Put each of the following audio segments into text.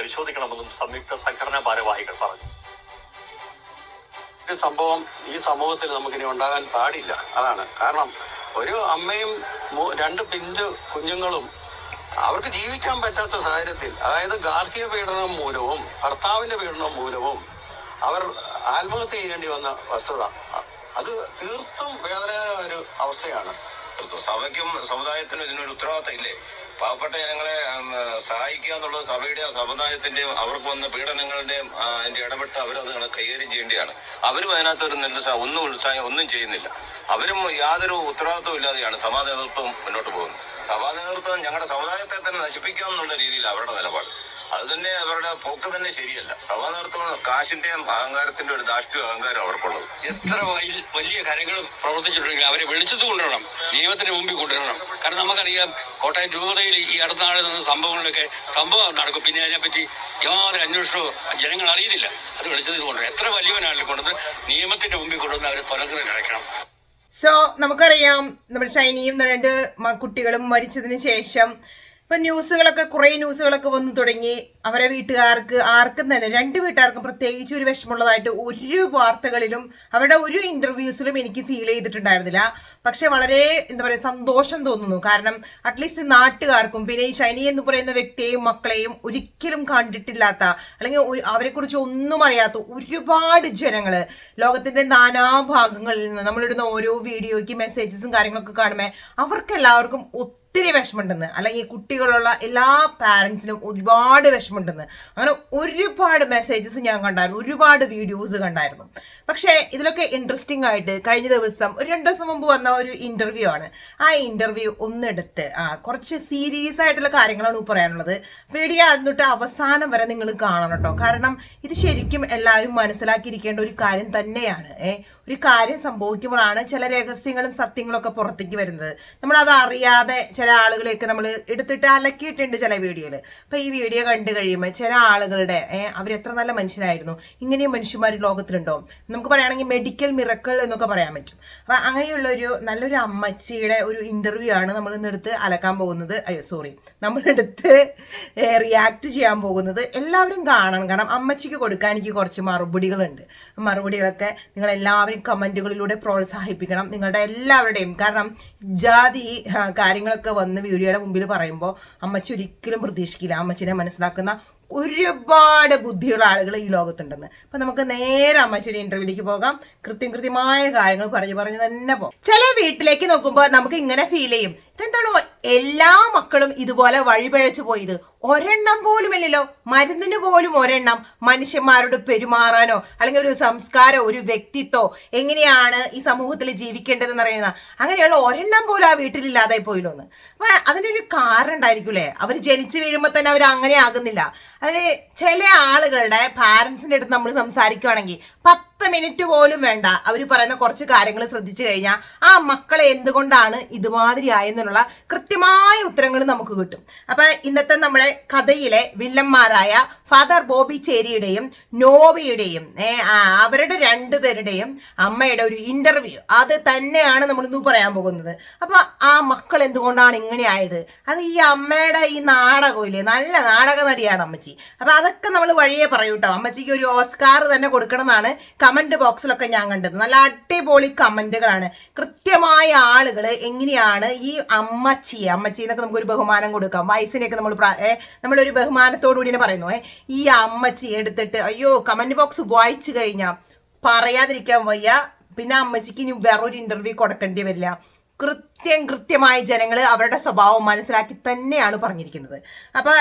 പരിശോധിക്കണമെന്നും സംയുക്ത സംഘടനാ ഭാരവാഹികൾ പറഞ്ഞു. ഒരു സംഭവം ഈ സമൂഹത്തിൽ നമുക്കിനി ഉണ്ടാകാൻ പാടില്ല. അതാണ് കാരണം. ഒരു അമ്മയും 2 പിഞ്ചു കുഞ്ഞുങ്ങളും അവർക്ക് ജീവിക്കാൻ പറ്റാത്ത സാഹചര്യത്തിൽ, അതായത് ഗാർഹിക പീഡനം മൂലവും ഭർത്താവിന്റെ പീഡനം മൂലവും അവർ ആത്മഹത്യ ചെയ്യേണ്ടി വന്ന വസ്തുത, അത് തീർത്തും വേദനകരമായ ഒരു അവസ്ഥയാണ്. സഭയ്ക്കും സമുദായത്തിനും ഇതിനൊരു ഉത്തരവാദിത്തം ഇല്ലേ? പാവപ്പെട്ട ജനങ്ങളെ സഹായിക്കുക എന്നുള്ളത് സഭയുടെയും സമുദായത്തിന്റെയും അവർക്ക് വന്ന പീഡനങ്ങളുടെയും അതിന്റെ ഇടപെട്ട് അവരത് കൈകാര്യം ചെയ്യേണ്ടതാണ്. അവരും അതിനകത്തൊരു ഒന്നും ചെയ്യുന്നില്ല. അവരും യാതൊരു ഉത്തരവാദിത്വം ഇല്ലാതെയാണ് സഭാ നേതൃത്വം മുന്നോട്ട് പോകുന്നത്. സഭാ നേതൃത്വം ഞങ്ങളുടെ സമുദായത്തെ തന്നെ നശിപ്പിക്കാം എന്നുള്ള രീതിയിൽ അവരുടെ നിലപാട്. അത് തന്നെ അവരുടെ പോക്ക് തന്നെ ശരിയല്ല. സഭാ നേതൃത്വം കാശിന്റെയും അഹങ്കാരത്തിന്റെ ഒരു ധാർഷ്ട്യ അഹങ്കാരം അവർക്കുള്ളത്. എത്ര വലിയ കാര്യങ്ങൾ പ്രവർത്തിച്ചിട്ടുണ്ടെങ്കിൽ അവരെ വെളിച്ചത്ത് കൊണ്ടുവരണം, നിയമത്തിന് മുമ്പിൽ കൊണ്ടുവരണം. കാരണം നമുക്കറിയാം കോട്ടയം രൂപതയിൽ ഈ അടുത്ത നാളിൽ നിന്ന് സംഭവം നടക്കും. പിന്നെ അതിനെപ്പറ്റി യാതൊരു അന്വേഷണവും ജനങ്ങൾ അറിയുന്നില്ല. അത് വെളിച്ചത്തിൽ കൊണ്ടുവരണം. എത്ര വലിയവനാണെങ്കിലും കൊണ്ടുവന്ന് നിയമത്തിന്റെ മുമ്പിൽ കൊണ്ടുവന്ന് അവരെ തുറക്കുന്ന അടയ്ക്കണം. സോ നമുക്കറിയാം നമ്മുടെ ഷൈനിയും 2 കുട്ടികളും മരിച്ചതിന് ശേഷം ഇപ്പൊ കുറെ ന്യൂസുകളൊക്കെ വന്നു തുടങ്ങി. അവരെ വീട്ടുകാർക്ക് ആർക്കും തന്നെ 2 വീട്ടുകാർക്കും പ്രത്യേകിച്ച് ഒരു വിഷമമുള്ളതായിട്ട് ഒരു വാർത്തകളിലും അവരുടെ ഒരു ഇന്റർവ്യൂസിലും എനിക്ക് ഫീൽ ചെയ്തിട്ടുണ്ടായിരുന്നില്ല. പക്ഷെ വളരെ സന്തോഷം തോന്നുന്നു. കാരണം അറ്റ്ലീസ്റ്റ് നാട്ടുകാർക്കും പിന്നെ ഈ ഷൈനി എന്ന് പറയുന്ന വ്യക്തിയെയും മക്കളെയും ഒരിക്കലും കണ്ടിട്ടില്ലാത്ത അല്ലെങ്കിൽ അവരെ കുറിച്ച് ഒന്നും അറിയാത്ത ഒരുപാട് ജനങ്ങള് ലോകത്തിന്റെ നാനാഭാഗങ്ങളിൽ നിന്ന് നമ്മളിടുന്ന ഓരോ വീഡിയോയ്ക്ക് മെസ്സേജസും കാര്യങ്ങളൊക്കെ കാണുമ്പോൾ അവർക്കെല്ലാവർക്കും ഒത്തിരി വിഷമമുണ്ടെന്ന്, അല്ലെങ്കിൽ കുട്ടികളുള്ള എല്ലാ പാരൻസിനും ഒരുപാട് വിഷമമുണ്ടെന്ന്. അങ്ങനെ ഒരുപാട് മെസ്സേജസ് ഞാൻ കണ്ടായിരുന്നു, ഒരുപാട് വീഡിയോസ് കണ്ടായിരുന്നു. പക്ഷേ ഇതിലൊക്കെ ഇൻട്രസ്റ്റിംഗ് ആയിട്ട് കഴിഞ്ഞ ദിവസം ഒരു 2 ദിവസം മുമ്പ് വന്ന ഒരു ഇന്റർവ്യൂ ആണ്. ആ ഇന്റർവ്യൂ ഒന്നെടുത്ത് കുറച്ച് സീരിയസ് ആയിട്ടുള്ള കാര്യങ്ങളാണ് പറയാനുള്ളത്. വീഡിയോ എന്നിട്ട് അവസാനം വരെ നിങ്ങൾ കാണണം കേട്ടോ. കാരണം ഇത് ശരിക്കും എല്ലാവരും മനസ്സിലാക്കിയിരിക്കേണ്ട ഒരു കാര്യം തന്നെയാണ്. ഒരു കാര്യം സംഭവിക്കുമ്പോഴാണ് ചില രഹസ്യങ്ങളും സത്യങ്ങളും ഒക്കെ പുറത്തേക്ക് വരുന്നത്. നമ്മളത് അറിയാതെ ചില ആളുകളെയൊക്കെ നമ്മൾ എടുത്തിട്ട് അലക്കിയിട്ടുണ്ട് ചില വീഡിയോയിൽ. അപ്പൊ ഈ വീഡിയോ കണ്ടു കഴിയുമ്പോൾ ചില ആളുകളുടെ അവരെത്ര നല്ല മനുഷ്യനായിരുന്നു, ഇങ്ങനെയും മനുഷ്യന്മാർ ലോകത്തിലുണ്ടോ, നമുക്ക് പറയുകയാണെങ്കിൽ മെഡിക്കൽ മിറക്കിൾ എന്നൊക്കെ പറയാൻ പറ്റും. അപ്പൊ അങ്ങനെയുള്ള നല്ലൊരു അമ്മച്ചിയുടെ ഒരു ഇന്റർവ്യൂ ആണ് നമ്മൾ ഇന്നെടുത്ത് അലക്കാൻ പോകുന്നത്. നമ്മളെടുത്ത് റിയാക്ട് ചെയ്യാൻ പോകുന്നത്. എല്ലാവരും കാണണം. കാരണം അമ്മച്ചിക്ക് കൊടുക്കാൻ എനിക്ക് കുറച്ച് മറുപടികളുണ്ട്. മറുപടികളൊക്കെ നിങ്ങൾ എല്ലാവരും കമന്റുകളിലൂടെ പ്രോത്സാഹിപ്പിക്കണം, നിങ്ങളുടെ എല്ലാവരുടെയും. കാരണം ജാതി കാര്യങ്ങളൊക്കെ വന്ന് വീഡിയോയുടെ മുമ്പിൽ പറയുമ്പോൾ അമ്മച്ചി ഒരിക്കലും പ്രതീക്ഷിക്കില്ല അമ്മച്ചിനെ മനസ്സിലാക്കുന്ന ഒരുപാട് ബുദ്ധിയുള്ള ആളുകൾ ഈ ലോകത്തുണ്ടെന്ന്. അപ്പൊ നമുക്ക് നേരെ അമ്മച്ചിയുടെ ഇന്റർവ്യൂലേക്ക് പോകാം. കൃത്യമായ കാര്യങ്ങൾ പറഞ്ഞു തന്നെ പോകാം. ചില വീട്ടിലേക്ക് നോക്കുമ്പോൾ നമുക്ക് ഇങ്ങനെ ഫീൽ ചെയ്യും, എന്താണോ എല്ലാ മക്കളും ഇതുപോലെ വഴിപിഴച്ചു പോയത്? ഒരെണ്ണം പോലും ഇല്ലല്ലോ. മരുന്നിന് പോലും ഒരെണ്ണം മനുഷ്യന്മാരോട് പെരുമാറാനോ അല്ലെങ്കിൽ ഒരു സംസ്കാരോ ഒരു വ്യക്തിത്വോ എങ്ങനെയാണ് ഈ സമൂഹത്തിൽ ജീവിക്കേണ്ടതെന്ന് അറിയുന്ന അങ്ങനെയുള്ള ഒരെണ്ണം പോലും ആ വീട്ടിലില്ലാതായി പോയല്ലോ എന്ന്. അപ്പൊ അതിനൊരു കാരണം ഉണ്ടായിരിക്കൂലേ? അവർ ജനിച്ചു വീഴുമ്പോൾ തന്നെ അവർ അങ്ങനെ ആകുന്നില്ല. അതിന് ചില ആളുകളുടെ പാരന്റ്സിന്റെ അടുത്ത് നമ്മൾ സംസാരിക്കുകയാണെങ്കിൽ 10 മിനിറ്റ് പോലും വേണ്ട, അവർ പറയുന്ന കുറച്ച് കാര്യങ്ങൾ ശ്രദ്ധിച്ചു കഴിഞ്ഞാൽ ആ മക്കളെ എന്തുകൊണ്ടാണ് ഇതുമാതിരി ആയെന്നുള്ള കൃത്യമായ ഉത്തരങ്ങൾ നമുക്ക് കിട്ടും. അപ്പൊ ഇന്നത്തെ നമ്മുടെ കഥയിലെ വില്ലന്മാരായ ഫാദർ ബോബി ചേരിയുടെയും നോബിയുടെയും അവരുടെ 2 പേരുടെയും അമ്മയുടെ ഒരു ഇന്റർവ്യൂ അത് തന്നെയാണ് നമ്മൾ ഇന്ന് പറയാൻ പോകുന്നത്. അപ്പൊ ആ മക്കൾ എന്തുകൊണ്ടാണ് ഇങ്ങനെ ആയത്? അത് ഈ അമ്മയുടെ ഈ നാടകമില്ലേ, നല്ല നാടക നടിയാണ് അമ്മച്ചി. അപ്പൊ അതൊക്കെ നമ്മൾ വഴിയെ പറയൂട്ടോ. അമ്മച്ചിക്ക് ഒരു ഓസ്കാർ തന്നെ കൊടുക്കണം എന്നാണ് കമന്റ് ബോക്സിലൊക്കെ ഞാൻ കണ്ടത്. നല്ല അടിപൊളി കമന്റുകളാണ്. കൃത്യമായ ആളുകൾ എങ്ങനെയാണ് ഈ അമ്മച്ചി എന്നൊക്കെ നമുക്കൊരു ബഹുമാനം കൊടുക്കാം. വയസ്സിനെയൊക്കെ നമ്മളൊരു ബഹുമാനത്തോടു കൂടി പറയുന്നു. ഈ അമ്മച്ചി എടുത്തിട്ട് കമന്റ് ബോക്സ് വായിച്ചു കഴിഞ്ഞാൽ പറയാതിരിക്കാൻ വയ്യ. പിന്നെ അമ്മച്ചിക്ക് ഇനി വേറൊരു ഇന്റർവ്യൂ കൊടുക്കേണ്ടി വരില്ല. കൃത്യമായ ജനങ്ങൾ അവരുടെ സ്വഭാവം മനസ്സിലാക്കി തന്നെയാണ് പറഞ്ഞിരിക്കുന്നത്. അപ്പൊ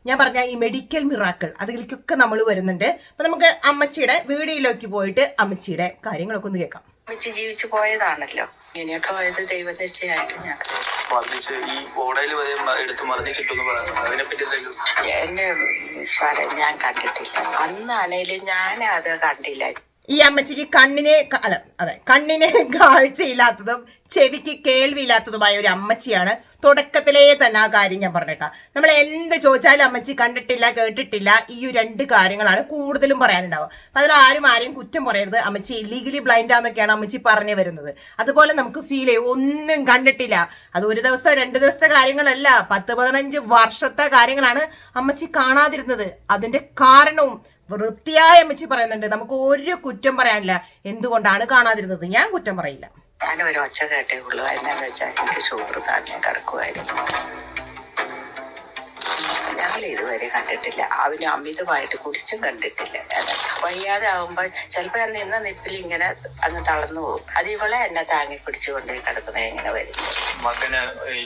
ഞാൻ പറഞ്ഞ ഈ മെഡിക്കൽ മിറാക്കിൾ അതിലേക്കൊക്കെ നമ്മൾ വരുന്നുണ്ട്. അപ്പൊ നമുക്ക് അമ്മച്ചിയുടെ വീഡിയോയിലേക്ക് പോയിട്ട് അമ്മച്ചിയുടെ കാര്യങ്ങളൊക്കെ ഒന്ന് കേൾക്കാം. അമ്മച്ചി ജീവിച്ചു പോയതാണല്ലോ, ഇങ്ങനെയൊക്കെ പോയത് ദൈവനിശ്ചയമായിട്ട് ഞാൻ ഞാൻ കണ്ടിട്ടില്ല. അന്നാണേലും ഞാൻ അത് കണ്ടില്ല. ഈ അമ്മച്ചിക്ക് കണ്ണിന് കാഴ്ചയില്ലാത്തതും ചെവിക്ക് കേൾവിയില്ലാത്തതുമായ ഒരു അമ്മച്ചിയാണ്. തുടക്കത്തിലേ തന്നെ ആ കാര്യം ഞാൻ പറഞ്ഞേക്കാം. നമ്മൾ എന്ത് ചോദിച്ചാലും അമ്മച്ചി കണ്ടിട്ടില്ല, കേട്ടിട്ടില്ല, ഈ 2 കാര്യങ്ങളാണ് കൂടുതലും പറയാനുണ്ടാവുക. അപ്പൊ അതിൽ ആരെയും കുറ്റം പറയരുത്. അമ്മച്ചി ഇല്ലീഗലി ബ്ലൈൻഡ് ആണെന്നൊക്കെയാണ് അമ്മച്ചി പറഞ്ഞു വരുന്നത്. അതുപോലെ നമുക്ക് ഫീൽ ചെയ്യും ഒന്നും കണ്ടിട്ടില്ല. അത് 1 ദിവസം 2 ദിവസത്തെ കാര്യങ്ങളല്ല, 10-15 വർഷത്തെ കാര്യങ്ങളാണ് അമ്മച്ചി കാണാതിരുന്നത്. അതിന്റെ കാരണവും വൃത്തിയായ അമ്മച്ചി പറയുന്നുണ്ട്. നമുക്ക് ഒരു കുറ്റം പറയാനില്ല. എന്തുകൊണ്ടാണ് കാണാതിരുന്നത്? ഞാൻ കുറ്റം പറയില്ല. ഞാനൊരു ഒച്ച കേട്ടേ ഉള്ളൂ. എന്നാന്ന് വെച്ചാൽ എനിക്ക് ഷുഗർ താങ്ങാൻ കിടക്കുമായിരുന്നു. ഞങ്ങൾ ഇതുവരെ കണ്ടിട്ടില്ല. അവന് അമിതമായിട്ട് കുടിച്ചും കണ്ടിട്ടില്ല. വയ്യാതെ ആവുമ്പോ ചിലപ്പോ ഞാൻ നിന്ന നിപ്പിൽ ഇങ്ങനെ അങ്ങ് തളർന്നു പോകും. അത് ഇവളെ എന്നെ താങ്ങി പിടിച്ചുകൊണ്ട് കിടത്തുന്ന എങ്ങനെ വരും? മകന്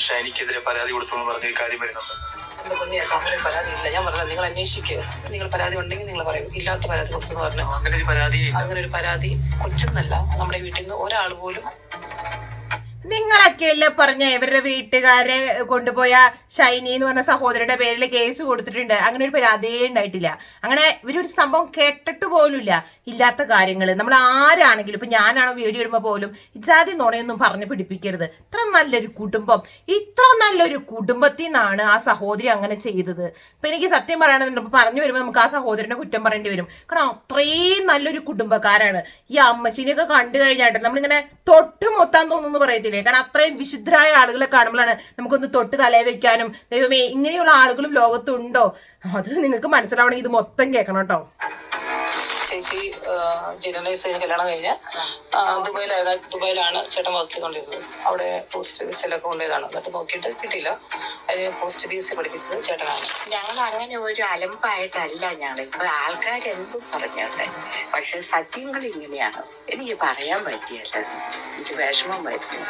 ഷൈനിക്കെതിരെ പരാതി കൊടുത്തു പറഞ്ഞ കാര്യം വരുന്നുണ്ട്. എന്റെ പൊന്നിയെ അങ്ങനെ പരാതി ഇല്ല. ഞാൻ പറഞ്ഞത് നിങ്ങൾ അന്വേഷിക്കുക. നിങ്ങൾ പരാതി ഉണ്ടെങ്കിൽ നിങ്ങൾ പറയും. ഇല്ലാത്ത പരാതി കൊടുത്തെന്ന് പറഞ്ഞു. അങ്ങനെ ഒരു പരാതി കൊച്ചെന്നല്ല, നമ്മുടെ വീട്ടിൽ നിന്ന് ഒരാൾ പോലും. നിങ്ങളൊക്കെയല്ലേ പറഞ്ഞ ഇവരുടെ വീട്ടുകാരെ കൊണ്ടുപോയ ഷൈനി എന്ന് പറഞ്ഞ സഹോദരിയുടെ പേരിൽ കേസ് കൊടുത്തിട്ടുണ്ട്. അങ്ങനെ ഒരു പരാതിയേ ഉണ്ടായിട്ടില്ല. അങ്ങനെ ഇവരൊരു സംഭവം കേട്ടിട്ട് പോലുമില്ല. ഇല്ലാത്ത കാര്യങ്ങൾ നമ്മൾ ആരാണെങ്കിലും, ഇപ്പൊ ഞാനാണോ വീഡിയോ ഇടുമ്പോ പോലും ഇജാതി നുണയൊന്നും പറഞ്ഞു പിടിപ്പിക്കരുത്. ഇത്ര നല്ലൊരു കുടുംബം, ഇത്ര നല്ലൊരു കുടുംബത്തിൽ നിന്നാണ് ആ സഹോദരി അങ്ങനെ ചെയ്തത്. ഇപ്പൊ എനിക്ക് സത്യം പറയണമെന്നുണ്ട്. ഇപ്പൊ പറഞ്ഞു വരുമ്പോൾ നമുക്ക് ആ സഹോദരനെ കുറ്റം പറയേണ്ടി വരും. കാരണം അത്രയും നല്ലൊരു കുടുംബക്കാരാണ്. ഈ അമ്മച്ചിനെയൊക്കെ കണ്ടു കഴിഞ്ഞായിട്ട് നമ്മളിങ്ങനെ തൊട്ട് മൊത്താൻ തോന്നുന്നു പറയത്തില്ലേ? കാരണം അത്രയും വിശുദ്ധരായ ആളുകളെ കാണുമ്പോഴാണ് നമുക്കൊന്ന് തൊട്ട് തലയെ വെക്കാനും, ദൈവമേ ഇങ്ങനെയുള്ള ആളുകളും ലോകത്തുണ്ടോ, അത് നിങ്ങൾക്ക് മനസ്സിലാവണമെങ്കിൽ ഇത് മൊത്തം കേൾക്കണം കേട്ടോ. ചേച്ചി ജേർണലിസ്റ്റ് കല്യാണം കഴിഞ്ഞ് ദുബായിലാണ് ചേട്ടൻ വർക്ക് ചെയ്തുകൊണ്ടിരുന്നത്. അവിടെ പോസ്റ്റ് ബിസിലൊക്കെ കൊണ്ടുപോയതാണ്. എന്നിട്ട് നോക്കിയിട്ട് കിട്ടിയില്ല. അതിന് പോസ്റ്റ് BSc പഠിപ്പിച്ചത് ചേട്ടനാണ്. ഞങ്ങൾ അങ്ങനെ ഒരു അലമ്പായിട്ടല്ല ഞങ്ങൾ. ഇപ്പൊ ആൾക്കാരെന്തും പറഞ്ഞോട്ടെ, പക്ഷെ സത്യങ്ങൾ ഇങ്ങനെയാണ്. എനിക്ക് പറയാൻ പറ്റിയല്ല, എനിക്ക് വിഷമം വരുന്നു.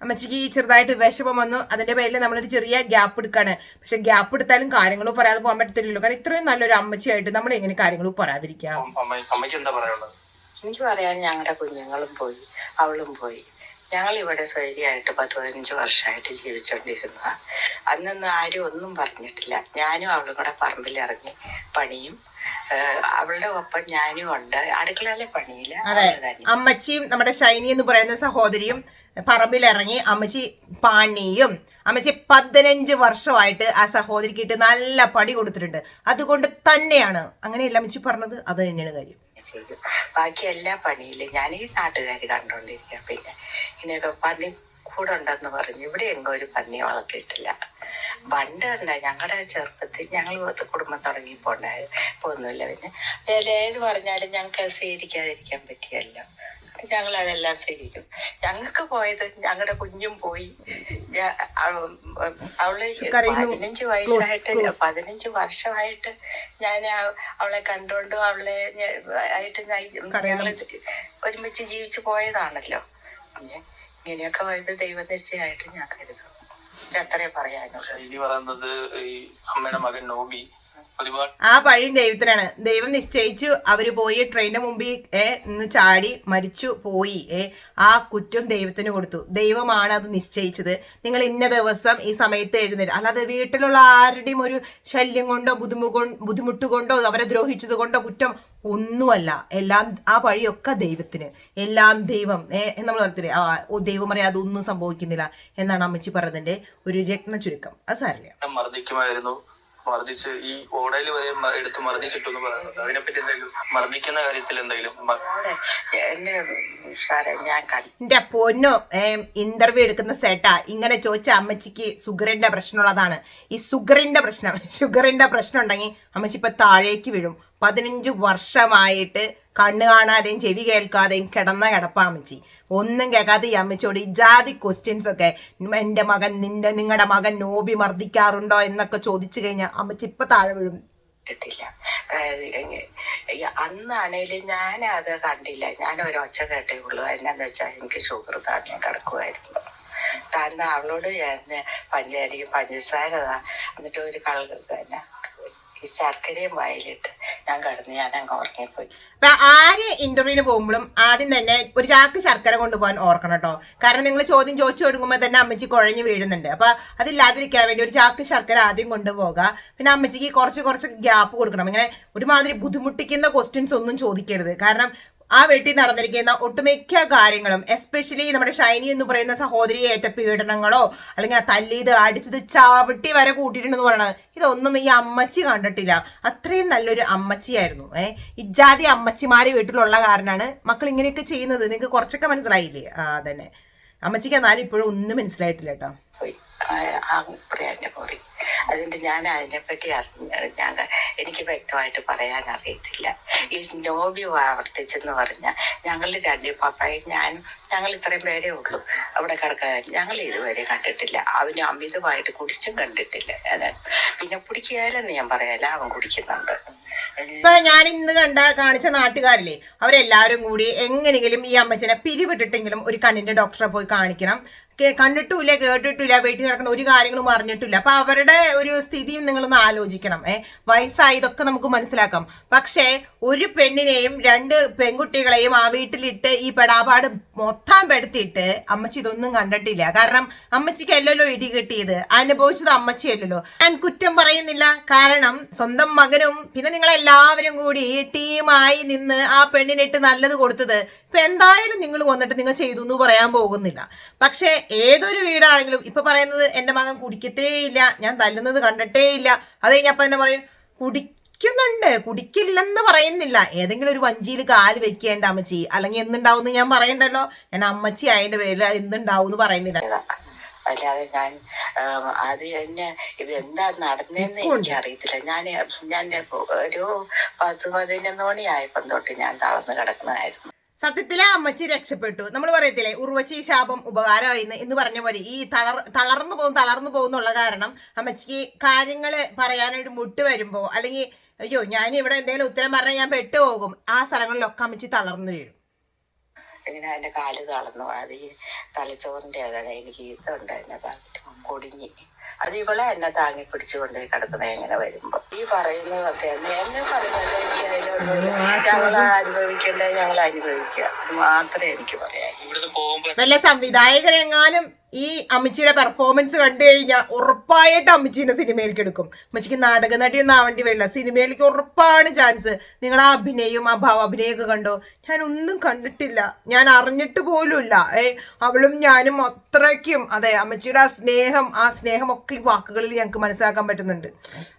അമ്മച്ചിക്ക് ചെറുതായിട്ട് വിഷമം വന്നു. അതിന്റെ പേരിൽ നമ്മളൊരു ചെറിയ ഗ്യാപ്പ് എടുക്കാണ്. പക്ഷെ ഗ്യാപ്പ് എടുത്താലും കാര്യങ്ങളും പറയാതെ പോകാൻ പറ്റത്തില്ലല്ലോ. കാരണം ഇത്രയും നല്ലൊരു അമ്മച്ചിയായിട്ട് നമ്മൾ എങ്ങനെ കാര്യങ്ങളും പറയാതിരിക്കാം? എനിക്ക് പറയാൻ ഞങ്ങളുടെ കുഞ്ഞുങ്ങളും പോയി, അവളും പോയി. ഞങ്ങൾ ഇവിടെ സ്വൈര്യമായിട്ട് 10-15 വർഷമായിട്ട് ജീവിച്ചോണ്ടിരുന്നതാ. അന്നൊന്നും ആരും ഒന്നും പറഞ്ഞിട്ടില്ല. ഞാനും അവളും കൂടെ പറമ്പിലിറങ്ങി പണിയും, അവളുടെ ഒപ്പം ഞാനും ഉണ്ട്. അടുക്കളയിലെ പണിയില്ല. അമ്മച്ചിയും നമ്മുടെ ഷൈനി എന്ന് പറയുന്ന സഹോദരിയും പറമ്പിലിറങ്ങി അമ്മച്ചി പണിയും. അമ്മച്ചി 15 വർഷമായിട്ട് ആ സഹോദരിക്കിട്ട് നല്ല പടി കൊടുത്തിട്ടുണ്ട്. അതുകൊണ്ട് തന്നെയാണ് അങ്ങനെയല്ല അമ്മച്ചി പറഞ്ഞത്. അത് തന്നെയാണ് കാര്യം. ചെയ്യും ബാക്കി എല്ലാ പണിയിലും ഞാൻ ഈ നാട്ടുകാർ കണ്ടോണ്ടിരിക്കാം. പിന്നെ ഇങ്ങനെയൊക്കെ പന്നി കൂടെ ഉണ്ടെന്ന് പറഞ്ഞു. ഇവിടെ എങ്ങോ ഒരു പന്നി വളർത്തിയിട്ടില്ല. പണ്ട് ഉണ്ട് ഞങ്ങളുടെ ചെറുപ്പത്തിൽ ഞങ്ങൾ കുടുംബം തുടങ്ങിപ്പോണ്ടായി ഒന്നുമില്ല. പിന്നെ ഏത് പറഞ്ഞാലും ഞങ്ങൾക്ക് അത് സ്വീകരിക്കാതിരിക്കാൻ പറ്റിയല്ലോ. ഞങ്ങൾ അതെല്ലാം സ്വീകരിക്കും. ഞങ്ങൾക്ക് പോയത് ഞങ്ങളുടെ കുഞ്ഞും പോയി. അവള് 15 വയസ്സായിട്ട് 15 വർഷമായിട്ട് ഞാൻ അവളെ കണ്ടോണ്ട് അവളെ ആയിട്ട് ഞങ്ങള് ഒരുമിച്ച് ജീവിച്ചു പോയതാണല്ലോ. ഇങ്ങനെയൊക്കെ പോയത് ദൈവനിശ്ചയമായിട്ട് ഞാൻ കരുതുന്നു. അത്രേ പറയാനുള്ളൂ. അമ്മയുടെ മകൻ നോബി ആ പഴിയും ദൈവത്തിനാണ്. ദൈവം നിശ്ചയിച്ചു. അവര് പോയി ട്രെയിനിന്റെ മുമ്പിൽ നിന്ന് ചാടി മരിച്ചു പോയി. ആ കുറ്റം ദൈവത്തിന് കൊടുത്തു. ദൈവമാണ് അത് നിശ്ചയിച്ചത്. നിങ്ങൾ ഇന്ന ദിവസം ഈ സമയത്ത് എഴുന്നേറ്റ്, അല്ലാതെ വീട്ടിലുള്ള ആരുടെയും ഒരു ശല്യം കൊണ്ടോ ബുദ്ധിമുട്ട് കൊണ്ടോ അവരെ ദ്രോഹിച്ചത് കൊണ്ടോ കുറ്റം ഒന്നുമല്ല. എല്ലാം ആ പഴിയൊക്കെ ദൈവത്തിന്. എല്ലാം ദൈവം നമ്മൾ പറഞ്ഞില്ലേ, ദൈവം പറയാം അതൊന്നും സംഭവിക്കുന്നില്ല എന്നാണ് അമ്മച്ചി പറഞ്ഞതിന്റെ ഒരു രത്ന ചുരുക്കം. അത് സാരില്ല. മർദ്ദിക്കുമായിരുന്നു, മർദ്ദിച്ച് ഈ ഓടയിൽ വരെ എടുത്ത് മർദ്ദിച്ചിട്ടെന്ന് പറയുന്നത്. അതിനെപ്പറ്റി എന്തെങ്കിലും മർദ്ദിക്കുന്ന കാര്യത്തിൽ എന്തെങ്കിലും എന്റെ പൊന്നോ, ഇന്റർവ്യൂ എടുക്കുന്ന സേട്ടാ ഇങ്ങനെ ചോദിച്ച അമ്മച്ചിക്ക് ഷുഗറിന്റെ പ്രശ്നമുള്ളതാണ്. ഈ ഷുഗറിന്റെ പ്രശ്നം ഉണ്ടെങ്കിൽ അമ്മച്ചി ഇപ്പൊ താഴേക്ക് വീഴും. 15 വർഷമായിട്ട് കണ്ണ് കാണാതെയും ചെവി കേൾക്കാതെയും കിടന്ന കിടപ്പാമ്മച്ചി. ഒന്നും കേൾക്കാതെ ഈ അമ്മച്ചോട് ഈ ജാതി ക്വസ്റ്റ്യൻസ് ഒക്കെ, എന്റെ മകൻ നിങ്ങളുടെ മകൻ നോബി മർദ്ദിക്കാറുണ്ടോ എന്നൊക്കെ ചോദിച്ചു കഴിഞ്ഞാൽ അമ്മച്ചി ഇപ്പൊ താഴെ വീഴും. അന്നാണേലും ഞാൻ അത് കണ്ടില്ല. ഞാൻ ഒരൊച്ച കേട്ടേ ഉള്ളൂ. എന്നാന്ന് വെച്ചാൽ എനിക്ക് ഷുഗർ താങ്ങാൻ കിടക്കുമായിരുന്നു. താന്ന അവളോട് പഞ്ചസാര എന്നിട്ട് ഒരു തന്നെ ഈ ശർക്കരയും വായിലിട്ട് ഞാൻ കിടന്ന് ഞാൻ അങ്ങ് ഉറങ്ങിപ്പോയി. അപ്പൊ ആര് ഇന്റർവ്യൂവിന് പോകുമ്പോഴും ആദ്യം തന്നെ ഒരു ചാക്ക് ശർക്കര കൊണ്ടുപോകാൻ ഓർക്കണം കേട്ടോ. കാരണം നിങ്ങൾ ചോദ്യം ചോദിച്ചു കൊടുക്കുമ്പോൾ തന്നെ അമ്മച്ചി കുഴഞ്ഞു വീഴുന്നുണ്ട്. അപ്പൊ അതില്ലാതിരിക്കാൻ വേണ്ടി ഒരു ചാക്ക് ശർക്കര ആദ്യം കൊണ്ടുപോകുക. പിന്നെ അമ്മച്ചിക്ക് കുറച്ച് ഗ്യാപ്പ് കൊടുക്കണം. ഇങ്ങനെ ഒരുമാതിരി ബുദ്ധിമുട്ടിക്കുന്ന ക്വസ്റ്റ്യൻസ് ഒന്നും ചോദിക്കരുത്. കാരണം ആ വീട്ടിൽ നടന്നിരിക്കുന്ന ഒട്ടുമിക്ക കാര്യങ്ങളും, എസ്പെഷ്യലി നമ്മുടെ ഷൈനി എന്ന് പറയുന്ന സഹോദരിയെ ഏറ്റ പീഡനങ്ങളോ അല്ലെങ്കിൽ ആ തല്ലിയത് അടിച്ചത് ചവിട്ടി വരെ കൂട്ടിയിട്ടുണ്ടെന്ന് പറയണത് ഇതൊന്നും ഈ അമ്മച്ചി കണ്ടിട്ടില്ല. അത്രയും നല്ലൊരു അമ്മച്ചിയായിരുന്നു. ഇജാതി അമ്മച്ചിമാര് വീട്ടിലുള്ള കാരണമാണ് മക്കൾ ഇങ്ങനെയൊക്കെ ചെയ്യുന്നത്. നിങ്ങൾക്ക് കുറച്ചൊക്കെ മനസ്സിലായില്ലേ? അതന്നെ അമ്മച്ചിക്ക് എന്നാലും ഇപ്പോഴും ഒന്നും മനസ്സിലായിട്ടില്ല കേട്ടോ. പോയി അതുകൊണ്ട് ഞാൻ അതിനെപ്പറ്റി എനിക്ക് വ്യക്തമായിട്ട് പറയാൻ അറിയത്തില്ല. ഈ നോബി ആവർത്തിച്ചെന്ന് പറഞ്ഞാൽ ഞങ്ങൾ രണ്ടു പപ്പായും ഞാനും ഞങ്ങൾ ഇത്രയും പേരേ ഉള്ളൂ അവിടെ കിടക്കാൻ. ഞങ്ങൾ ഇതുവരെ കണ്ടിട്ടില്ല. അവന് അമിതമായിട്ട് കുടിച്ചും കണ്ടിട്ടില്ല. ഞാൻ പിന്നെ കുടിക്കാലെന്ന് ഞാൻ പറയാല, അവൻ കുടിക്കുന്നുണ്ട്. ഇപ്പൊ ഞാൻ ഇന്ന് കാണിച്ച നാട്ടുകാരില്ലേ, അവരെല്ലാരും കൂടി എങ്ങനെയെങ്കിലും ഈ അമ്മച്ചനെ പിരിവിട്ടിട്ടെങ്കിലും ഒരു കണ്ണിന്റെ ഡോക്ടറെ പോയി കാണിക്കണം. കണ്ടിട്ടില്ല, കേട്ടിട്ടില്ല, വീട്ടിൽ നടക്കുന്ന ഒരു കാര്യങ്ങളും അറിഞ്ഞിട്ടില്ല. അപ്പൊ അവരുടെ ഒരു സ്ഥിതിയും നിങ്ങളൊന്ന് ആലോചിക്കണം. വയസ്സായി ഇതൊക്കെ നമുക്ക് മനസ്സിലാക്കാം. പക്ഷെ ഒരു പെണ്ണിനെയും 2 പെൺകുട്ടികളെയും ആ വീട്ടിലിട്ട് ഈ പെടാപാട് മൊത്തം പെടുത്തിയിട്ട് അമ്മച്ചി ഇതൊന്നും കണ്ടിട്ടില്ല. കാരണം അമ്മച്ചിക്ക് അല്ലല്ലോ ഇടി കിട്ടിയത്, അനുഭവിച്ചത് അമ്മച്ചിയല്ലല്ലോ. ഞാൻ കുറ്റം പറയുന്നില്ല. കാരണം സ്വന്തം മകനും പിന്നെ നിങ്ങളെല്ലാവരും കൂടി ടീമായി നിന്ന് ആ പെണ്ണിനിട്ട് നല്ലത് കൊടുത്തത് ഇപ്പൊ എന്തായാലും നിങ്ങൾ വന്നിട്ട് നിങ്ങൾ ചെയ്തു എന്ന് പറയാൻ പോകുന്നില്ല. പക്ഷെ ഏതൊരു വീടാണെങ്കിലും ഇപ്പൊ പറയുന്നത് എന്റെ മകൻ കുടിക്കത്തേ ഇല്ല, ഞാൻ തല്ലുന്നത് കണ്ടിട്ടേ ഇല്ല, അത് കഴിഞ്ഞപ്പോ തന്നെ പറയും കുടിക്കുന്നുണ്ട്, കുടിക്കില്ലെന്ന് പറയുന്നില്ല. ഏതെങ്കിലും ഒരു വഞ്ചിയിൽ കാല് വെക്കേണ്ട അമ്മച്ചി, അല്ലെങ്കിൽ എന്തുണ്ടാവും ഞാൻ പറയണ്ടല്ലോ. ഞാൻ അമ്മച്ചി ആയതിന്റെ പേരിൽ എന്തുണ്ടാവും എന്ന് പറയുന്നില്ല. അല്ലാതെ ഞാൻ അത് തന്നെ ഇതെന്താ നടന്നതെന്ന് എനിക്ക് അറിയത്തില്ല. ഞാൻ ഒരു 10-11 മണിയായപ്പം തൊട്ട് ഞാൻ തളർന്നു കിടക്കണമായിരുന്നു. സത്യത്തിലെ അമ്മച്ചി രക്ഷപ്പെട്ടു. നമ്മൾ പറയത്തില്ലേ ഉർവശി ശാപം ഉപകാരമായി എന്ന് പറഞ്ഞ പോലെ ഈ തളർന്നു പോകുന്നുള്ള കാരണം അമ്മച്ചിക്ക് കാര്യങ്ങള് പറയാനൊരു മുട്ട് വരുമ്പോ, അല്ലെങ്കിൽ അയ്യോ ഞാൻ ഇവിടെ എന്തെങ്കിലും ഉത്തരം പറഞ്ഞാൽ ഞാൻ പെട്ടുപോകും, ആ സ്ഥലങ്ങളിലൊക്കെ അമ്മച്ചി തളർന്നു വീഴും. ഇങ്ങനെ എന്റെ കാല് തളർന്നു. അത് ഈ തലച്ചോറിന്റെ അതാണ് എനിക്ക് ഇതുണ്ടായിരുന്നത്, കൊടിഞ്ഞി. അത് ഇവളെ എന്നെ താങ്ങി പിടിച്ചുകൊണ്ട് കിടത്തണ എങ്ങനെ വരുമ്പോ ഈ പറയുന്നതൊക്കെ എന്നെ പറയുന്നത് എനിക്ക് അതിനോട് ഞങ്ങൾ അനുഭവിക്കുക മാത്രമേ എനിക്ക് പറയാം. വല്ല സംവിധായകരെങ്ങാനും ഈ അമ്മച്ചിയുടെ പെർഫോമൻസ് കണ്ടു കഴിഞ്ഞാൽ ഉറപ്പായിട്ട് അമ്മച്ചീനെ സിനിമയിലേക്ക് എടുക്കും. അമ്മച്ചിക്ക് നാടക നടിയൊന്നും ആവേണ്ടി വരില്ല, സിനിമയിലേക്ക് ഉറപ്പാണ് ചാൻസ്. നിങ്ങൾ ആ അഭിനയം ആ ഭാവാഭിനയൊക്കെ കണ്ടോ? ഞാൻ ഒന്നും കണ്ടിട്ടില്ല, ഞാൻ അറിഞ്ഞിട്ട് പോലുമില്ല. അവളും ഞാനും അത്രയ്ക്കും അതെ അമ്മച്ചിയുടെ ആ സ്നേഹമൊക്കെ ഈ വാക്കുകളിൽ ഞങ്ങൾക്ക് മനസ്സിലാക്കാൻ പറ്റുന്നുണ്ട്.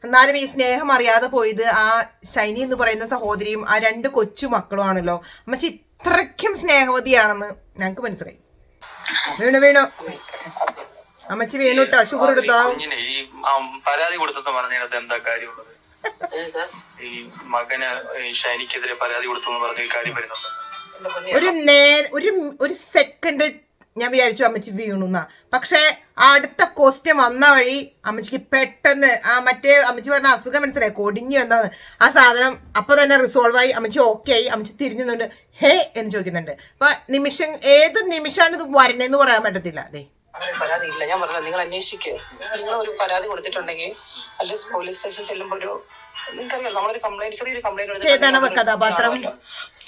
എന്നാലും ഈ സ്നേഹം അറിയാതെ പോയത് ആ ഷൈനി എന്ന് പറയുന്ന സഹോദരിയും ആ 2 കൊച്ചു മക്കളുമാണല്ലോ. അമ്മച്ചി ഇത്രയ്ക്കും സ്നേഹവതിയാണെന്ന് ഞങ്ങൾക്ക് മനസ്സിലായി. വീണു അമ്മച്ചി വീണു കേട്ടോ. ഷുഗർ എടുത്തോ? ഈ പരാതി കൊടുത്തെന്ന് പറഞ്ഞതിനകത്ത് എന്താ കാര്യമുള്ളത്? ഈ മകന് ഷൈനിക്കെതിരെ പരാതി കൊടുത്തു പറഞ്ഞ കാര്യം വരുന്നുണ്ട്. ഒരു സെക്കൻഡ് ഞാൻ വിചാരിച്ചു അമ്മച്ചി വീണുന്നാ. പക്ഷെ അടുത്ത ക്വസ്റ്റ്യൻ വന്ന വഴി അമ്മച്ചിക്ക് പെട്ടെന്ന് ആ മറ്റേ അമ്മച്ചി പറഞ്ഞ അസുഖം മനസ്സിലായി, കൊടിഞ്ഞു എന്താന്ന് ആ സാധനം അപ്പൊ തന്നെ റിസോൾവ് ആയി. അമ്മച്ചി ഓക്കെ ആയി. അമ്മച്ചി തിരിഞ്ഞുന്നുണ്ട് ഹേ എന്ന് ചോദിക്കുന്നുണ്ട്. അപ്പൊ ഏത് നിമിഷമാണ് ഇത് വരണേന്ന് പറയാൻ പറ്റത്തില്ല. അതെ പരാതി ഇല്ല, ഞാൻ പറഞ്ഞില്ല, നിങ്ങൾ അന്വേഷിക്കുക. നിങ്ങൾ ഒരു പരാതി കൊടുത്തിട്ടുണ്ടെങ്കിൽ അല്ലെങ്കിൽ പോലീസ് സ്റ്റേഷൻ ചെല്ലുമ്പോൾ ഒരു നിങ്ങൾക്കറിയാം നമ്മളൊരു കംപ്ലൈന്റ്, ചെറിയൊരു കംപ്ലൈന്റ്. ഏതാണോ കഥാപാത്രം?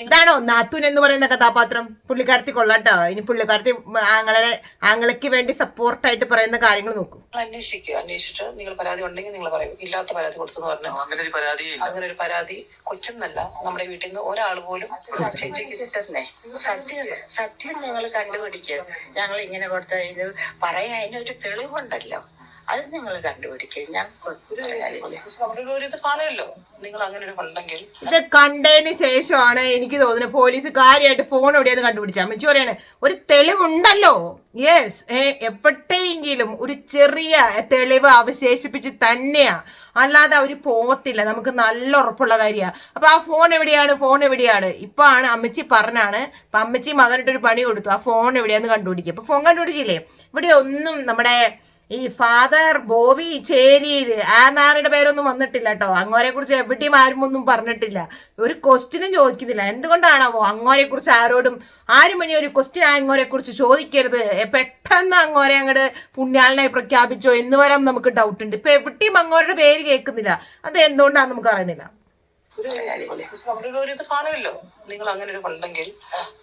ഇതാണോ നാത്തൂൻ എന്ന് പറയുന്ന കഥാപാത്രം? പുള്ളിക്കാരത്തി കൊള്ളാട്ടോ. ഇനി പുള്ളിക്കാരത്തി ആങ്ങളയ്ക്ക് വേണ്ടി സപ്പോർട്ടായിട്ട് പറയുന്ന കാര്യങ്ങൾ നോക്കും. അന്വേഷിക്കുക. അന്വേഷിച്ചിട്ട് നിങ്ങൾ പരാതി ഉണ്ടെങ്കിൽ നിങ്ങൾ പറയും ഇല്ലാത്ത പരാതി കൊടുത്തെന്ന് പറഞ്ഞു. അങ്ങനെ ഒരു പരാതി കൊച്ചെന്നല്ല, നമ്മുടെ വീട്ടിൽ നിന്ന് ഒരാൾ പോലും ചേച്ചിക്ക് തന്നെ സത്യം നിങ്ങൾ കണ്ടുപിടിക്കുക. ഞങ്ങൾ ഇങ്ങനെ കൊടുത്ത ഇത് പറയാൻ അതിനൊരു തെളിവുണ്ടല്ലോ, അത് നിങ്ങൾ കണ്ടുപിടിക്കുക. ഞാൻ ഇത് കാണുമല്ലോ നിങ്ങൾ അങ്ങനെ ഒരു ഉണ്ടെങ്കിൽ. ഇത് കണ്ടതിന് ശേഷമാണ് എനിക്ക് തോന്നുന്നത് പോലീസ് കാര്യമായിട്ട് ഫോൺ എവിടെയെന്ന് കണ്ടുപിടിച്ചാൽ. അമ്മച്ചി പറയാണ് ഒരു തെളിവുണ്ടല്ലോ. യെസ്, എവിടെയെങ്കിലും ഒരു ചെറിയ തെളിവ് അവശേഷിപ്പിച്ച് തന്നെയാ, അല്ലാതെ അവര് പോകത്തില്ല. നമുക്ക് നല്ല ഉറപ്പുള്ള കാര്യമാണ്. അപ്പൊ ആ ഫോൺ എവിടെയാണ് ഇപ്പൊ ആണ് അമ്മച്ചി പറഞ്ഞാണ്. അപ്പൊ അമ്മച്ചി മകനിട്ടൊരു പണി കൊടുത്തു, ആ ഫോൺ എവിടെയാന്ന് കണ്ടുപിടിക്കുക. അപ്പൊ ഫോൺ കണ്ടുപിടിച്ചില്ലേ? ഇവിടെ ഒന്നും നമ്മുടെ ഈ ഫാദർ ബോബി ചേരിയില് ആ നാരുടെ പേരൊന്നും വന്നിട്ടില്ല കേട്ടോ. അങ്ങോരെ കുറിച്ച് എവിടെയും ആരും ഒന്നും പറഞ്ഞിട്ടില്ല, ഒരു ക്വസ്റ്റ്യനും ചോദിക്കുന്നില്ല. എന്തുകൊണ്ടാണാവോ അങ്ങോരെ കുറിച്ച് ആരും ഇനി ഒരു ക്വസ്റ്റ്യൻ അങ്ങോരെ കുറിച്ച് ചോദിക്കരുത്, പെട്ടെന്ന് അങ്ങോരെ അങ്ങോട്ട് പുണ്യാളനായി പ്രഖ്യാപിച്ചോ എന്ന് വരെ നമുക്ക് ഡൗട്ട് ഉണ്ട്. ഇപ്പൊ എവിടെയും അങ്ങോരുടെ പേര് കേൾക്കുന്നില്ല, അത് എന്തുകൊണ്ടാന്ന് നമുക്ക് അറിയുന്നില്ല. ഒരു ഇത് കാണുമല്ലോ, നിങ്ങൾ അങ്ങനെ ഒരു ഉണ്ടെങ്കിൽ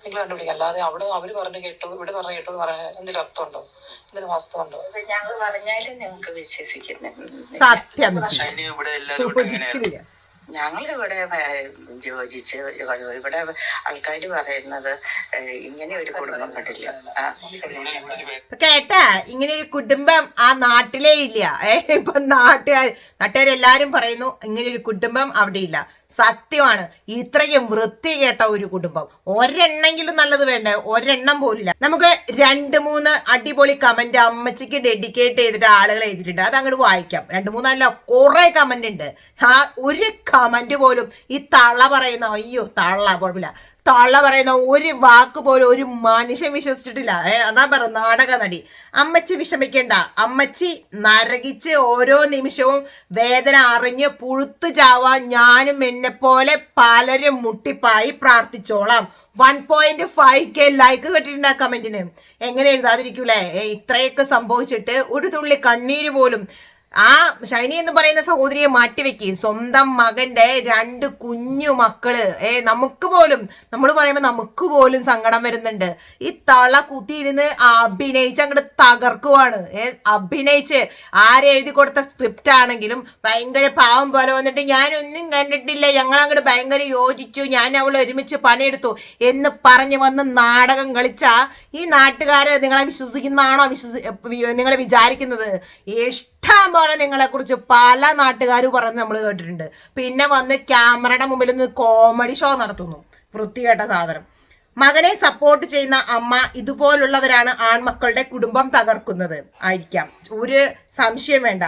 നിങ്ങൾ കണ്ടുപിടിക്കുക. അല്ലാതെ അവിടെ അവര് പറഞ്ഞു കേട്ടു ഇവിടെ പറഞ്ഞു കേട്ടു എന്ന് പറയാൻ എന്തെങ്കിലും അർത്ഥമുണ്ടോ, എന്തെങ്കിലും വാസ്തവമുണ്ടോ? ഞങ്ങൾ പറഞ്ഞാലും നിങ്ങൾക്ക് വിശ്വസിക്കുന്നില്ല. സത്യം ഇവിടെ എല്ലാവരും ഞങ്ങളിവിടെ യോജിച്ച് ഇവിടെ ആൾക്കാർ പറയുന്നത് ഇങ്ങനെ ഒരു കുടുംബം കണ്ടില്ല. കേട്ടാ, ഇങ്ങനെ ഒരു കുടുംബം ആ നാട്ടിലേ ഇല്ല. ഇപ്പൊ നാട്ടുകാരെല്ലാരും പറയുന്നു ഇങ്ങനെ ഒരു കുടുംബം അവിടെ ഇല്ല. സത്യമാണ്, ഇത്രയും വൃത്തി കേട്ട ഒരു കുടുംബം ഒരെണ്ണെങ്കിലും നല്ലത് വേണ്ടേ? ഒരെണ്ണം പോലില്ല. നമുക്ക് 2-3 അടിപൊളി കമന്റ് അമ്മച്ചിക്ക് ഡെഡിക്കേറ്റ് ചെയ്തിട്ട് ആളുകൾ എഴുതിയിട്ടുണ്ട്, അത് അങ്ങോട്ട് വായിക്കാം. 2-3 കുറെ കമന്റ് ഉണ്ട്. ആ ഒരു കമന്റ് പോലും ഈ തള്ള പറയുന്ന, അയ്യോ തള്ള കുഴപ്പമില്ല, തള്ള പറയുന്ന ഒരു വാക്ക് പോലും ഒരു മനുഷ്യൻ വിശ്വസിച്ചിട്ടില്ല. അതാ പറ നാടക നടി. അമ്മച്ചി വിഷമിക്കേണ്ട, അമ്മച്ചി നരകിച്ച് ഓരോ നിമിഷവും വേദന അറിഞ്ഞ് പുഴുത്തു ചാവാൻ ഞാനും എന്നെ പോലെ പലരും മുട്ടിപ്പായി പ്രാർത്ഥിച്ചോളാം. 1.5K ലൈക്ക് കിട്ടിയിട്ടുണ്ട് ആ കമന്റിന്. എങ്ങനെ എഴുതാതിരിക്കൂലേ? ഇത്രയൊക്കെ സംഭവിച്ചിട്ട് ഒരു തുള്ളി കണ്ണീര് പോലും ആ ഷൈനി എന്ന് പറയുന്ന സഹോദരിയെ മാറ്റിവെക്കി. സ്വന്തം മകന്റെ 2 കുഞ്ഞു മക്കള്, നമുക്ക് പോലും, നമ്മൾ പറയുമ്പോ നമുക്ക് പോലും സങ്കടം വരുന്നുണ്ട്. ഈ തള കുത്തിയിരുന്ന് അഭിനയിച്ച് അങ്ങോട്ട് തകർക്കുവാണ്. അഭിനയിച്ച് ആരെഴുതി കൊടുത്ത സ്ക്രിപ്റ്റ് ആണെങ്കിലും ഭയങ്കര പാവം പോലെ വന്നിട്ട് ഞാനൊന്നും കണ്ടിട്ടില്ല, ഞങ്ങൾ അങ്ങോട്ട് ഭയങ്കര യോജിച്ചു, ഞാൻ അവൾ ഒരുമിച്ച് പണിയെടുത്തു എന്ന് പറഞ്ഞു വന്ന് നാടകം കളിച്ച ഈ നാട്ടുകാര് നിങ്ങളെ വിശ്വസിക്കുന്നതാണോ നിങ്ങൾ വിചാരിക്കുന്നത്? ഇഷ്ടം പോലെ നിങ്ങളെ കുറിച്ച് പല നാട്ടുകാർ പറഞ്ഞ് നമ്മൾ കേട്ടിട്ടുണ്ട്. പിന്നെ വന്ന് ക്യാമറയുടെ മുമ്പിൽ നിന്ന് കോമഡി ഷോ നടത്തുന്നു, വൃത്തികെട്ട സാധനം. മകനെ സപ്പോർട്ട് ചെയ്യുന്ന അമ്മ ഇതുപോലുള്ളവരാണ് ആൺമക്കളുടെ കുടുംബം തകർക്കുന്നത് ആയിരിക്കാം, ഒരു സംശയം വേണ്ട.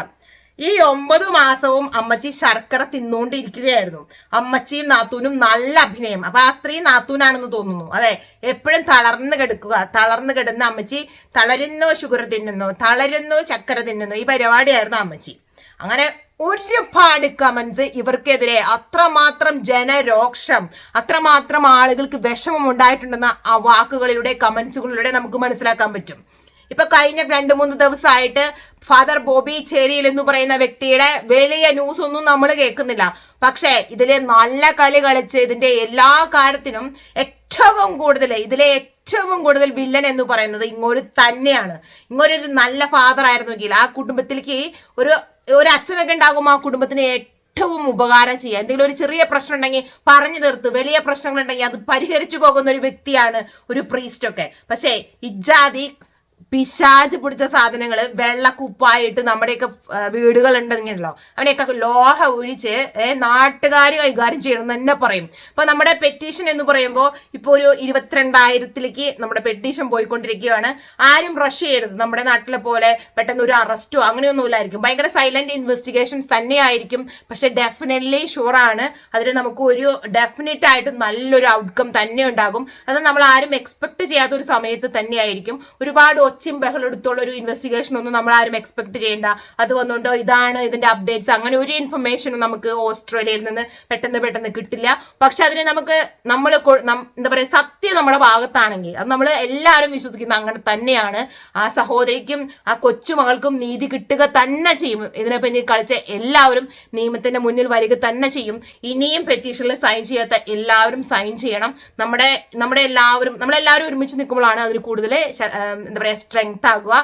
ഈ 9 മാസവും അമ്മച്ചി ശർക്കര തിന്നുകൊണ്ടിരിക്കുകയായിരുന്നു. അമ്മച്ചിയും നാത്തൂനും നല്ല അഭിനയം. അപ്പൊ ആ സ്ത്രീ നാത്തൂനാണെന്ന് തോന്നുന്നു. അതെ, എപ്പോഴും തളർന്നു കിടന്ന് അമ്മച്ചി തളരുന്നു ഷുഗർ തിന്നുന്നു, തളരുന്നു ചക്കര തിന്നുന്നു, ഈ പരിപാടിയായിരുന്നു അമ്മച്ചി. അങ്ങനെ ഒരുപാട് കമന്റ്സ് ഇവർക്കെതിരെ, അത്രമാത്രം ജനരോക്ഷം, അത്രമാത്രം ആളുകൾക്ക് വിഷമം ഉണ്ടായിട്ടുണ്ടെന്ന ആ വാക്കുകളിലൂടെ കമന്റ്സുകളിലൂടെ നമുക്ക് മനസ്സിലാക്കാൻ പറ്റും. ഇപ്പൊ കഴിഞ്ഞ 2-3 ദിവസമായിട്ട് ഫാദർ ബോബി ചേരിയിൽ എന്ന് പറയുന്ന വ്യക്തിയുടെ വലിയ ന്യൂസ് ഒന്നും നമ്മൾ കേൾക്കുന്നില്ല. പക്ഷെ ഇതിലെ നല്ല കളി കളിച്ച് ഇതിന്റെ എല്ലാ കാര്യത്തിനും ഏറ്റവും കൂടുതൽ വില്ലൻ എന്ന് പറയുന്നത് ഇങ്ങോട്ട് തന്നെയാണ്. ഇങ്ങോട്ടൊരു നല്ല ഫാദർ ആയിരുന്നെങ്കിൽ ആ കുടുംബത്തിലേക്ക് ഒരു അച്ഛനൊക്കെ ഉണ്ടാകും, ആ കുടുംബത്തിന് ഏറ്റവും ഉപകാരം ചെയ്യാം. എന്തെങ്കിലും ഒരു ചെറിയ പ്രശ്നം ഉണ്ടെങ്കിൽ പറഞ്ഞു തീർത്ത്, വലിയ പ്രശ്നങ്ങളുണ്ടെങ്കിൽ അത് പരിഹരിച്ചു പോകുന്ന ഒരു വ്യക്തിയാണ് ഒരു പ്രീസ്റ്റൊക്കെ. പക്ഷേ ഇജാതി പിശാച് പിടിച്ച സാധനങ്ങള് വെള്ളക്കുപ്പായിട്ട് നമ്മുടെയൊക്കെ വീടുകൾ ഉണ്ടെങ്കിലോ അവനെയൊക്കെ ലോഹ ഒഴിച്ച് നാട്ടുകാർ കൈകാര്യം ചെയ്യണം എന്ന് തന്നെ പറയും. അപ്പൊ നമ്മുടെ പെറ്റീഷൻ എന്ന് പറയുമ്പോൾ ഇപ്പൊ ഒരു 22,000 നമ്മുടെ പെറ്റീഷൻ പോയിക്കൊണ്ടിരിക്കുകയാണ്. ആരും റഷ് ചെയ്യരുത്. നമ്മുടെ നാട്ടിലെ പോലെ പെട്ടെന്ന് ഒരു അറസ്റ്റോ അങ്ങനെയൊന്നും ഇല്ലായിരിക്കും. ഭയങ്കര സൈലന്റ് ഇൻവെസ്റ്റിഗേഷൻസ് തന്നെയായിരിക്കും. പക്ഷെ ഡെഫിനറ്റ്ലി ഷുവറാണ് അതിൽ നമുക്ക് ഒരു ഡെഫിനറ്റ് ആയിട്ട് നല്ലൊരു ഔട്ട്കം തന്നെ ഉണ്ടാകും. അത് നമ്മൾ ആരും എക്സ്പെക്ട് ചെയ്യാത്ത ഒരു സമയത്ത് തന്നെയായിരിക്കും. ഒരുപാട് ഒച്ചും ബഹളെടുത്തുള്ള ഒരു ഇൻവെസ്റ്റിഗേഷൻ ഒന്നും നമ്മൾ ആരും എക്സ്പെക്ട് ചെയ്യേണ്ട. അത് വന്നുകൊണ്ട് ഇതാണ് ഇതിന്റെ അപ്ഡേറ്റ്സ്, അങ്ങനെ ഒരു ഇൻഫർമേഷനും നമുക്ക് ഓസ്ട്രേലിയയിൽ നിന്ന് പെട്ടെന്ന് കിട്ടില്ല. പക്ഷെ അതിനെ നമ്മൾ എന്താ പറയുക, സത്യം നമ്മുടെ ഭാഗത്താണെങ്കിൽ അത് നമ്മൾ എല്ലാവരും വിശ്വസിക്കുന്ന അങ്ങനെ തന്നെയാണ്. ആ സഹോദരിക്കും ആ കൊച്ചുമകൾക്കും നീതി കിട്ടുക തന്നെ ചെയ്യും. ഇതിനെ പറ്റി കളിച്ച എല്ലാവരും നിയമത്തിന്റെ മുന്നിൽ വരിക തന്നെ ചെയ്യും. ഇനിയും പെറ്റീഷനിൽ സൈൻ ചെയ്യാത്ത എല്ലാവരും സൈൻ ചെയ്യണം. നമ്മളെല്ലാവരും ഒരുമിച്ച് നിൽക്കുമ്പോഴാണ് അതിന് കൂടുതൽ എന്താ പറയുക സ്ട്രെങ്ത് ആകുക.